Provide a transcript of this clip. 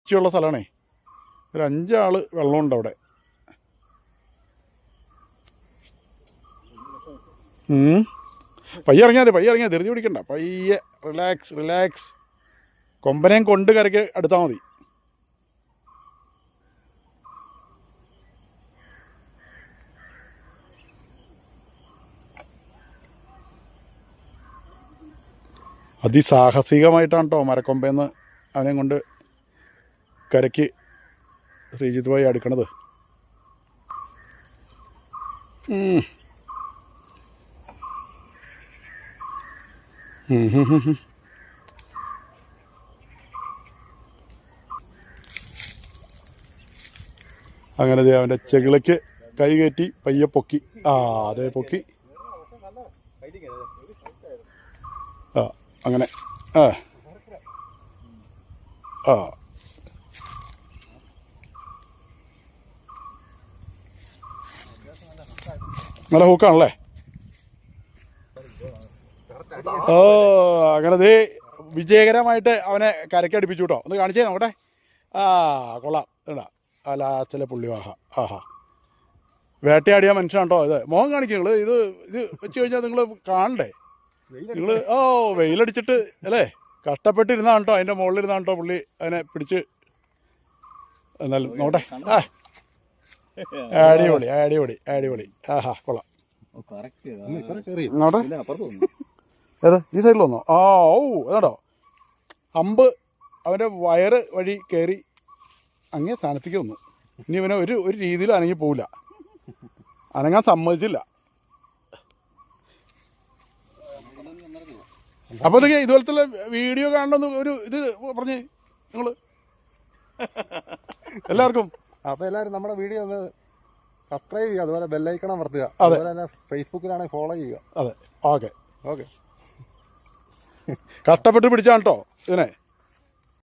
ഒച്ചയുള്ള സ്ഥലമാണേ. ഒരു 5 ആൾ വെള്ളമുണ്ട് അവിടെ. പയ്യെ ഇറങ്ങിയാൽ മതി, ധൃതി പിടിക്കണ്ട. പയ്യെ റിലാക്സ്. കൊമ്പനെയും കൊണ്ട് കരയ്ക്ക് അടുത്താൽ മതി. അതിസാഹസികമായിട്ടാണ് കേട്ടോ മരക്കൊമ്പേന്ന് അവനെയും കൊണ്ട് കരയ്ക്ക് ശ്രീജിത്ത് ഭായി അടുക്കണത്. അങ്ങനെ അവൻ്റെ ചെകിളയ്ക്ക് കൈ കയറ്റി പയ്യെ പൊക്കി. അതേ പൊക്കി. അങ്ങനെ നല്ല ഹൂക്കാണല്ലേ. അങ്ങനെ വിജയകരമായിട്ട് അവനെ കരക്കടിപ്പിച്ചു കേട്ടോ. ഒന്ന് കാണിച്ചേ നോക്കട്ടെ. കൊള്ളാം. ഇതാ ലാച്ചിലെ പുള്ളി. ആഹാ വേട്ടയാടിയ മനുഷ്യനാണ് കേട്ടോ ഇത്. മോഹം കാണിക്കും നിങ്ങൾ. ഇത് വെച്ച് കഴിഞ്ഞാൽ നിങ്ങൾ കാണണ്ടേ. നിങ്ങൾ വെയിലടിച്ചിട്ട് അല്ലേ കഷ്ടപ്പെട്ടിരുന്നാണ് കേട്ടോ. അതിൻ്റെ മുകളിലിരുന്നാണ് കേട്ടോ പുള്ളി അതിനെ പിടിച്ച്. എന്നാലും നോട്ടെ. അടിപൊളി. ആഹാ കൊള്ളാം. നോട്ടെ ഏത് ഈ സൈഡിൽ വന്നോ? അതാണോ അമ്പ് അവൻ്റെ വയറ് വഴി കയറി അങ്ങേ സ്ഥാനത്തേക്ക് വന്നു. ഇനി ഇവനെ ഒരു രീതിയിലും അനങ്ങി പോവില്ല. അനങ്ങാൻ സമ്മതിച്ചില്ല. അപ്പോൾ ഇതൊക്കെ ഇതുപോലത്തെ വീഡിയോ കാണണമെന്ന് ഒരു ഇത് പറഞ്ഞേ നിങ്ങൾ എല്ലാവർക്കും. അപ്പോൾ എല്ലാവരും നമ്മുടെ വീഡിയോ ഒന്ന് സബ്സ്ക്രൈബ് ചെയ്യുക, അതുപോലെ ബെല്ലൈക്കണം അമർത്തുക, അതുപോലെ തന്നെ ഫേസ്ബുക്കിലാണെങ്കിൽ ഫോളോ ചെയ്യുക. അതെ ഓക്കെ. കഷ്ടപ്പെട്ട് പിടിച്ചാണ് കേട്ടോ ഇതിനെ.